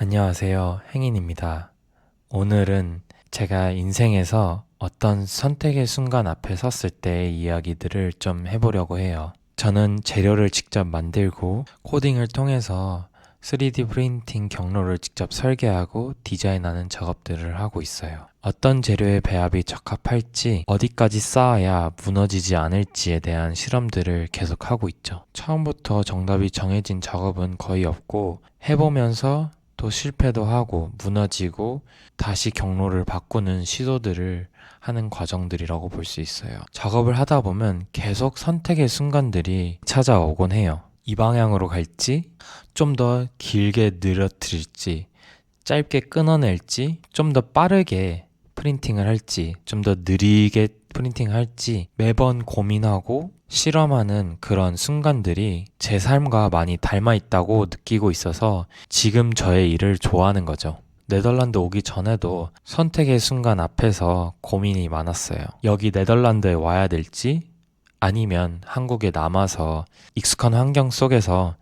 안녕하세요. 행인입니다. 오늘은 제가 인생에서 어떤 선택의 순간 앞에 섰을 때의 이야기들을 좀 해보려고 해요. 저는 재료를 직접 만들고 코딩을 통해서 3D 프린팅 경로를 직접 설계하고 디자인하는 작업들을 하고 있어요. 어떤 재료의 배합이 적합할지, 어디까지 쌓아야 무너지지 않을지에 대한 실험들을 계속하고 있죠. 처음부터 정답이 정해진 작업은 거의 없고 해보면서 또 실패도 하고 무너지고 다시 경로를 바꾸는 시도들을 하는 과정들이라고 볼 수 있어요. 작업을 하다 보면 계속 선택의 순간들이 찾아오곤 해요. 이 방향으로 갈지, 좀 더 길게 늘어뜨릴지, 짧게 끊어낼지, 좀 더 빠르게 프린팅을 할지, 좀 더 느리게 프린팅할지 매번 고민하고 실험하는 그런 순간들이 제 삶과 많이 닮아 있다고 느끼고 있어서 지금 저의 일을 좋아하는 거죠. 네덜란드 오기 전에도 선택의 순간 앞에서 고민이 많았어요. 여기 네덜란드에 와야 될지 아니면 한국에 남아서 익숙한 환경 속에서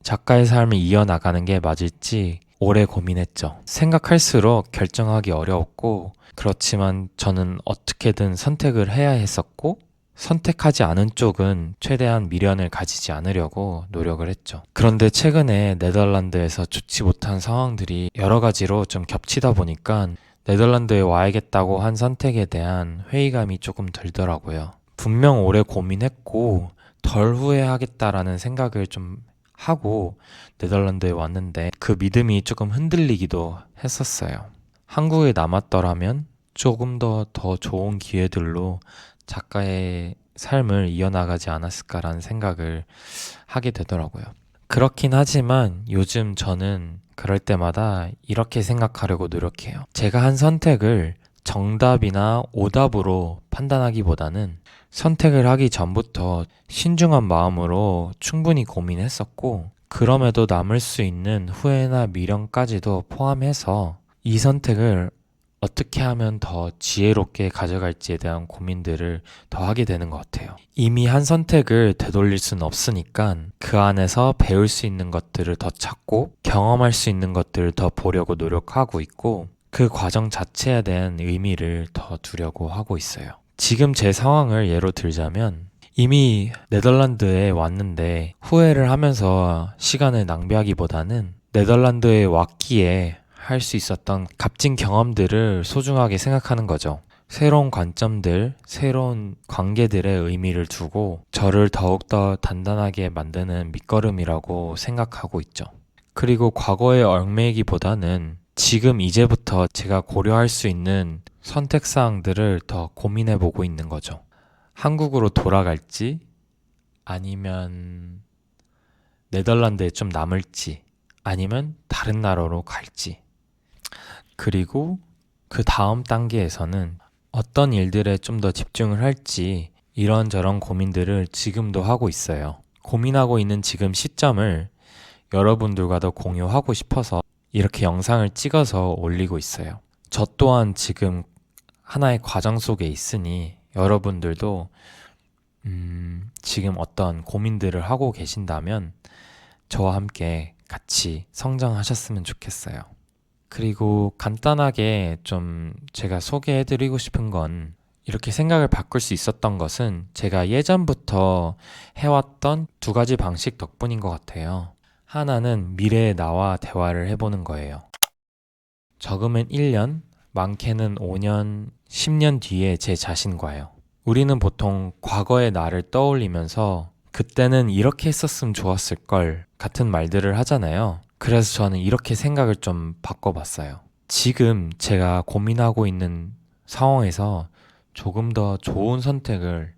작가의 삶을 이어나가는 게 맞을지 오래 고민했죠. 생각할수록 결정하기 어려웠고, 그렇지만 저는 어떻게든 선택을 해야 했었고, 선택하지 않은 쪽은 최대한 미련을 가지지 않으려고 노력을 했죠. 그런데 최근에 네덜란드에서 좋지 못한 상황들이 여러 가지로 좀 겹치다 보니까 네덜란드에 와야겠다고 한 선택에 대한 회의감이 조금 들더라고요. 분명 오래 고민했고 덜 후회하겠다라는 생각을 좀 하고 네덜란드에 왔는데 그 믿음이 조금 흔들리기도 했었어요. 한국에 남았더라면 조금 더 좋은 기회들로 작가의 삶을 이어나가지 않았을까라는 생각을 하게 되더라고요. 그렇긴 하지만 요즘 저는 그럴 때마다 이렇게 생각하려고 노력해요. 제가 한 선택을 정답이나 오답으로 판단하기보다는 선택을 하기 전부터 신중한 마음으로 충분히 고민했었고, 그럼에도 남을 수 있는 후회나 미련까지도 포함해서 이 선택을 어떻게 하면 더 지혜롭게 가져갈지에 대한 고민들을 더 하게 되는 것 같아요. 이미 한 선택을 되돌릴 수는 없으니까 그 안에서 배울 수 있는 것들을 더 찾고 경험할 수 있는 것들을 더 보려고 노력하고 있고 그 과정 자체에 대한 의미를 더 두려고 하고 있어요. 지금 제 상황을 예로 들자면 이미 네덜란드에 왔는데 후회를 하면서 시간을 낭비하기보다는 네덜란드에 왔기에 할 수 있었던 값진 경험들을 소중하게 생각하는 거죠. 새로운 관점들, 새로운 관계들의 의미를 두고 저를 더욱더 단단하게 만드는 밑거름이라고 생각하고 있죠. 그리고 과거에 얽매이기보다는 지금 이제부터 제가 고려할 수 있는 선택사항들을 더 고민해 보고 있는 거죠. 한국으로 돌아갈지 아니면 네덜란드에 좀 남을지 아니면 다른 나라로 갈지 그리고 그 다음 단계에서는 어떤 일들에 좀 더 집중을 할지 이런저런 고민들을 지금도 하고 있어요. 고민하고 있는 지금 시점을 여러분들과도 공유하고 싶어서 이렇게 영상을 찍어서 올리고 있어요. 저 또한 지금 하나의 과정 속에 있으니 여러분들도 지금 어떤 고민들을 하고 계신다면 저와 함께 같이 성장하셨으면 좋겠어요. 그리고 간단하게 좀 제가 소개해드리고 싶은 건 이렇게 생각을 바꿀 수 있었던 것은 제가 예전부터 해왔던 두 가지 방식 덕분인 것 같아요. 하나는 미래의 나와 대화를 해보는 거예요. 적으면 1년, 많게는 5년, 10년 뒤에 제 자신과요. 우리는 보통 과거의 나를 떠올리면서 그때는 이렇게 했었으면 좋았을 걸 같은 말들을 하잖아요. 그래서 저는 이렇게 생각을 좀 바꿔봤어요. 지금 제가 고민하고 있는 상황에서 조금 더 좋은 선택을,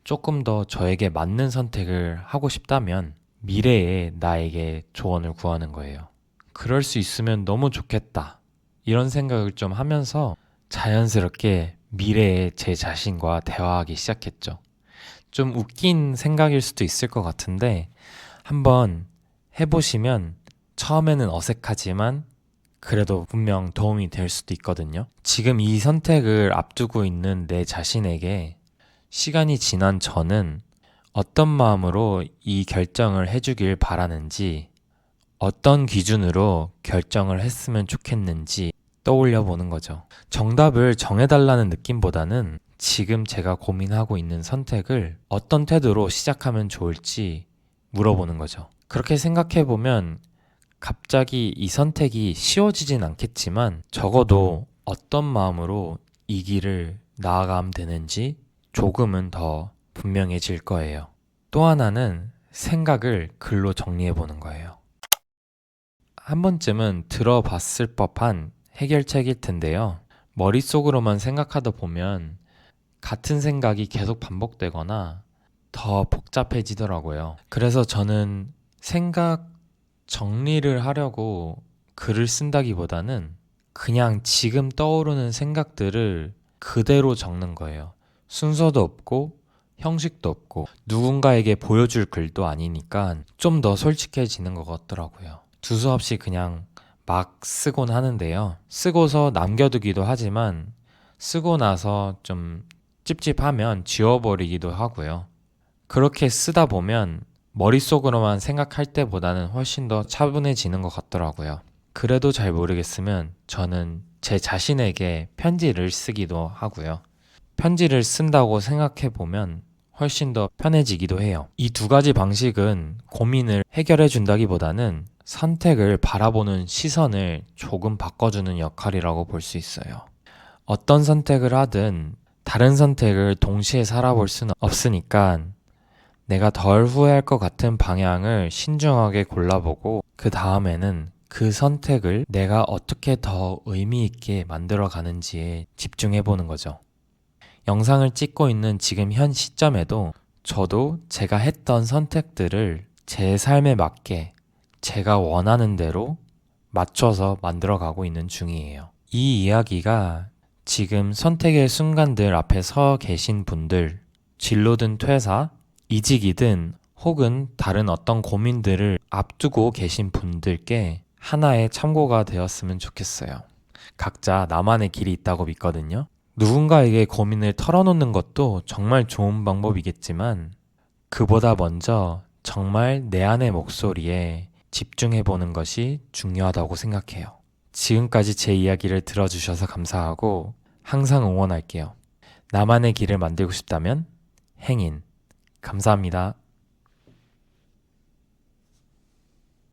조금 더 저에게 맞는 선택을 하고 싶다면 미래에 나에게 조언을 구하는 거예요. 그럴 수 있으면 너무 좋겠다. 이런 생각을 좀 하면서 자연스럽게 미래의 제 자신과 대화하기 시작했죠. 좀 웃긴 생각일 수도 있을 것 같은데 한번 해보시면 처음에는 어색하지만 그래도 분명 도움이 될 수도 있거든요. 지금 이 선택을 앞두고 있는 내 자신에게 시간이 지난 저는 어떤 마음으로 이 결정을 해주길 바라는지, 어떤 기준으로 결정을 했으면 좋겠는지 떠올려 보는 거죠. 정답을 정해달라는 느낌보다는 지금 제가 고민하고 있는 선택을 어떤 태도로 시작하면 좋을지 물어보는 거죠. 그렇게 생각해 보면 갑자기 이 선택이 쉬워지진 않겠지만 적어도 어떤 마음으로 이 길을 나아가면 되는지 조금은 더 분명해질 거예요. 또 하나는 생각을 글로 정리해 보는 거예요. 한 번쯤은 들어봤을 법한 해결책일 텐데요. 머릿속으로만 생각하다 보면 같은 생각이 계속 반복되거나 더 복잡해지더라고요. 그래서 저는 생각 정리를 하려고 글을 쓴다기보다는 그냥 지금 떠오르는 생각들을 그대로 적는 거예요. 순서도 없고 형식도 없고 누군가에게 보여줄 글도 아니니까 좀 더 솔직해지는 것 같더라고요. 두서없이 그냥 막 쓰곤 하는데요. 쓰고서 남겨두기도 하지만 쓰고 나서 좀 찝찝하면 지워버리기도 하고요. 그렇게 쓰다 보면 머릿속으로만 생각할 때보다는 훨씬 더 차분해지는 것 같더라고요. 그래도 잘 모르겠으면 저는 제 자신에게 편지를 쓰기도 하고요. 편지를 쓴다고 생각해 보면 훨씬 더 편해지기도 해요. 이 두 가지 방식은 고민을 해결해 준다기보다는 선택을 바라보는 시선을 조금 바꿔주는 역할이라고 볼 수 있어요. 어떤 선택을 하든 다른 선택을 동시에 살아볼 수는 없으니까 내가 덜 후회할 것 같은 방향을 신중하게 골라보고 그 다음에는 그 선택을 내가 어떻게 더 의미 있게 만들어 가는지에 집중해 보는 거죠. 영상을 찍고 있는 지금 현 시점에도 저도 제가 했던 선택들을 제 삶에 맞게 제가 원하는 대로 맞춰서 만들어 가고 있는 중이에요. 이 이야기가 지금 선택의 순간들 앞에 서 계신 분들, 진로든 퇴사, 이직이든 혹은 다른 어떤 고민들을 앞두고 계신 분들께 하나의 참고가 되었으면 좋겠어요. 각자 나만의 길이 있다고 믿거든요. 누군가에게 고민을 털어놓는 것도 정말 좋은 방법이겠지만 그보다 먼저 정말 내 안의 목소리에 집중해보는 것이 중요하다고 생각해요. 지금까지 제 이야기를 들어주셔서 감사하고 항상 응원할게요. 나만의 길을 만들고 싶다면 행인. 감사합니다.